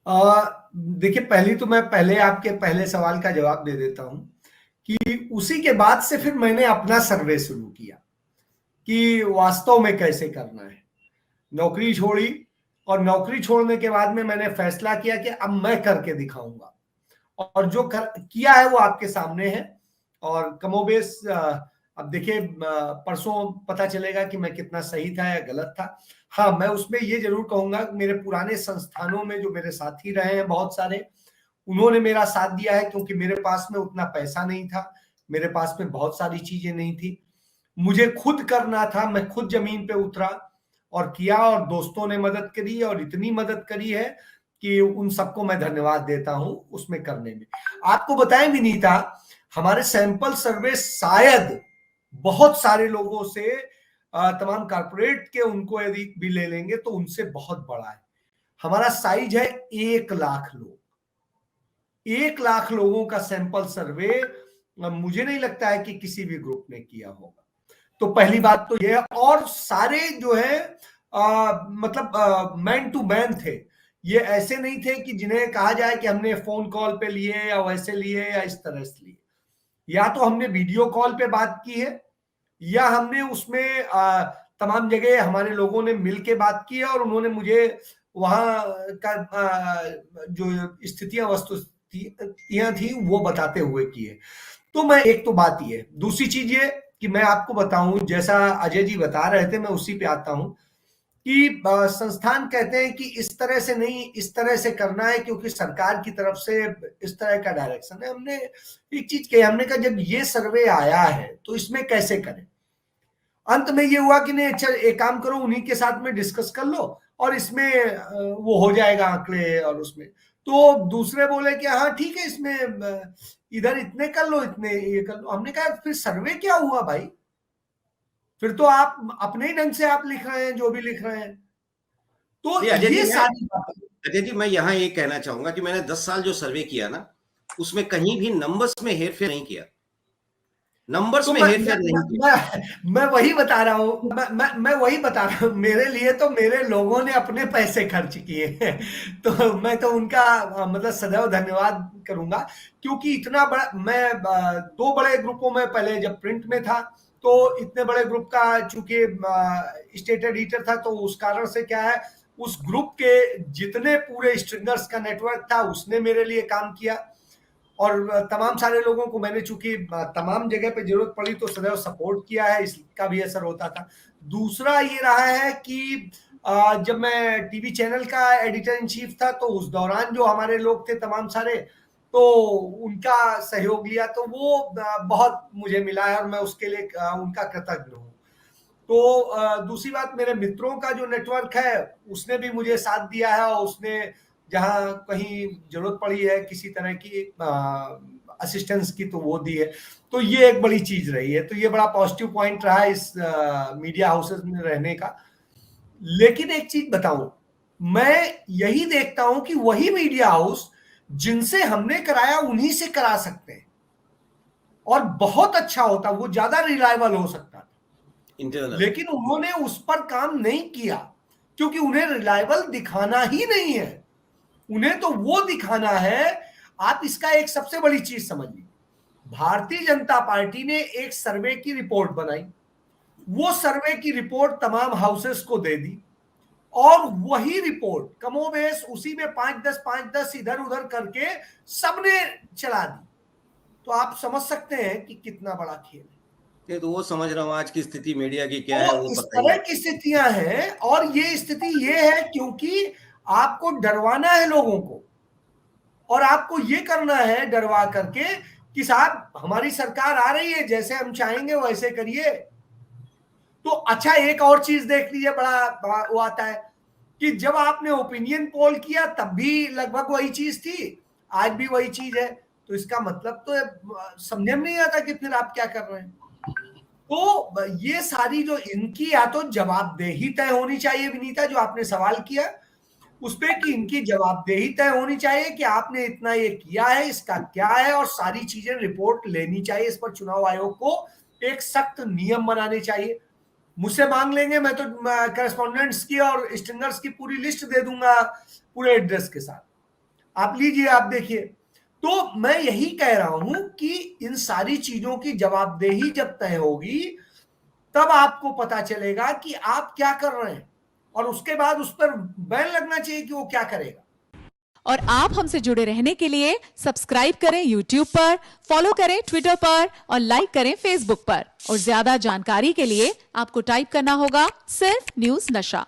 देखिए, पहली तो मैं पहले आपके पहले सवाल का जवाब दे देता हूं कि उसी के बाद से फिर मैंने अपना सर्वे शुरू किया कि वास्तव में कैसे करना है। नौकरी छोड़ी और नौकरी छोड़ने के बाद में मैंने फैसला किया कि अब मैं करके दिखाऊंगा, और जो किया है वो आपके सामने है। और कमोबेश अब देखिए, परसों पता चलेगा कि मैं कितना सही था या गलत था। हाँ, मैं उसमें ये जरूर कहूंगा कि मेरे पुराने संस्थानों में जो मेरे साथी रहे हैं बहुत सारे, उन्होंने मेरा साथ दिया है, क्योंकि मेरे पास में उतना पैसा नहीं था, मेरे पास में बहुत सारी चीजें नहीं थी, मुझे खुद करना था। मैं खुद जमीन पे उतरा और किया, और दोस्तों ने मदद करी, और इतनी मदद करी है कि उन सबको मैं धन्यवाद देता हूं उसमें करने में। आपको बताएं विनीता, हमारे सैंपल सर्वे शायद बहुत सारे लोगों से, तमाम कारपोरेट के उनको यदि भी ले लेंगे तो उनसे बहुत बड़ा है। हमारा साइज है 1 लाख लोग, 1 लाख लोगों का सैंपल सर्वे मुझे नहीं लगता है कि किसी भी ग्रुप ने किया होगा। तो पहली बात तो यह है, और सारे जो है मतलब मैन टू मैन थे। ये ऐसे नहीं थे कि जिन्हें कहा जाए कि हमने फोन कॉल पे लिए या वैसे लिए या इस तरह से लिए। या तो हमने वीडियो कॉल पे बात की है, या हमने उसमें तमाम जगह हमारे लोगों ने मिल के बात की है, और उन्होंने मुझे वहां का जो स्थितियां वस्तुस्थितियां थी वो बताते हुए की है। तो मैं, एक तो बात ये, दूसरी चीज ये कि मैं आपको बताऊं, जैसा अजय जी बता रहे थे, मैं उसी पे आता हूं कि संस्थान कहते हैं कि इस तरह से नहीं, इस तरह से करना है, क्योंकि सरकार की तरफ से इस तरह का डायरेक्शन है। हमने एक चीज कही, हमने कहा जब ये सर्वे आया है तो इसमें कैसे करें। अंत में ये हुआ कि नहीं, अच्छा एक काम करो, उन्हीं के साथ में डिस्कस कर लो और इसमें वो हो जाएगा आंकड़े, और उसमें तो दूसरे बोले कि हाँ ठीक है, इसमें इधर इतने कर लो, इतने ये कर लो। हमने कहा फिर सर्वे क्या हुआ भाई, फिर तो आप अपने ही ढंग से आप लिख रहे हैं जो भी लिख रहे हैं। तो नहीं अजय जी, ये मैं सारी बातें। अजय जी मैं यहाँ ये कहना चाहूंगा कि मैंने 10 साल जो सर्वे किया ना, उसमें कहीं भी नंबर्स में हेरफेर नहीं किया। नंबर्स तो में हेरफेर नहीं किया। मैं वही बता रहा हूँ, मैं वही बता रहा हूँ, मेरे लिए तो मेरे लोगों ने अपने पैसे खर्च किए हैं। तो मैं तो उनका मतलब सदैव धन्यवाद करूंगा, क्योंकि इतना बड़ा मैं 2 बड़े ग्रुपों में पहले जब प्रिंट में था, तो इतने बड़े ग्रुप का चूंकि स्टेट एडिटर था, तो उस कारण से क्या है, उस ग्रुप के जितने पूरे स्ट्रिंगर्स का नेटवर्क था उसने मेरे लिए काम किया, और तमाम सारे लोगों को मैंने चूंकि तमाम जगह पे जरूरत पड़ी तो सदैव सपोर्ट किया है, इसका भी असर होता था। दूसरा ये रहा है कि जब मैं टीवी चैनल का एडिटर इन चीफ था, तो उस दौरान जो हमारे लोग थे तमाम सारे, तो उनका सहयोग लिया, तो वो बहुत मुझे मिला है, और मैं उसके लिए उनका कृतज्ञ हूँ। तो दूसरी बात, मेरे मित्रों का जो नेटवर्क है उसने भी मुझे साथ दिया है, और उसने जहां कहीं जरूरत पड़ी है किसी तरह की असिस्टेंस की, तो वो दी है। तो ये एक बड़ी चीज रही है, तो ये बड़ा पॉजिटिव पॉइंट रहा है इस मीडिया हाउसेस में रहने का। लेकिन एक चीज बताऊं, मैं यही देखता हूं कि वही मीडिया हाउस जिनसे हमने कराया उन्हीं से करा सकते हैं, और बहुत अच्छा होता, वो ज्यादा रिलायबल हो सकता था। इंटरनल। लेकिन उन्होंने उस पर काम नहीं किया, क्योंकि उन्हें रिलायबल दिखाना ही नहीं है, उन्हें तो वो दिखाना है। आप इसका एक सबसे बड़ी चीज समझिए, भारतीय जनता पार्टी ने एक सर्वे की रिपोर्ट बनाई, वो सर्वे की रिपोर्ट तमाम हाउसेस को दे दी, और वही रिपोर्ट कमोबेश उसी में 5-10 इधर उधर करके सबने चला दी। तो आप समझ सकते हैं कि कितना बड़ा खेल है। ये तो वो समझ रहा हूँ, आज की स्थिति मीडिया की क्या है तो वो इस पता ही तरह है। की स्थितियां हैं, और ये स्थिति ये है क्योंकि आपको डरवाना है लोगों को, और आपको ये करना है डरवा करके कि साहब हमारी सरकार आ रही है, जैसे हम चाहेंगे वैसे करिए। तो अच्छा, एक और चीज देख लीजिए, बड़ा वो आता है कि जब आपने ओपिनियन पोल किया तब भी लगभग वही चीज थी, आज भी वही चीज है। तो इसका मतलब तो समझ में नहीं आता कि फिर आप क्या कर रहे हैं। तो ये सारी जो इनकी या तो जवाबदेही तय होनी चाहिए, विनीता जो आपने सवाल किया उस पे, कि इनकी जवाबदेही तय होनी चाहिए कि आपने इतना ये किया है, इसका क्या है, और सारी चीजें रिपोर्ट लेनी चाहिए। इस पर चुनाव आयोग को एक सख्त नियम बनाने चाहिए। मुझसे मांग लेंगे, मैं तो करस्पॉन्डेंट्स की और स्ट्रिंगर्स की पूरी लिस्ट दे दूंगा पूरे एड्रेस के साथ। आप लीजिए, आप देखिए। तो मैं यही कह रहा हूं कि इन सारी चीजों की जवाबदेही जब तय होगी तब आपको पता चलेगा कि आप क्या कर रहे हैं, और उसके बाद उस पर बैन लगना चाहिए कि वो क्या करेगा। और आप हमसे जुड़े रहने के लिए सब्सक्राइब करें YouTube पर, फॉलो करें ट्विटर पर और लाइक करें Facebook पर। और ज्यादा जानकारी के लिए आपको टाइप करना होगा सिर्फ न्यूज नशा।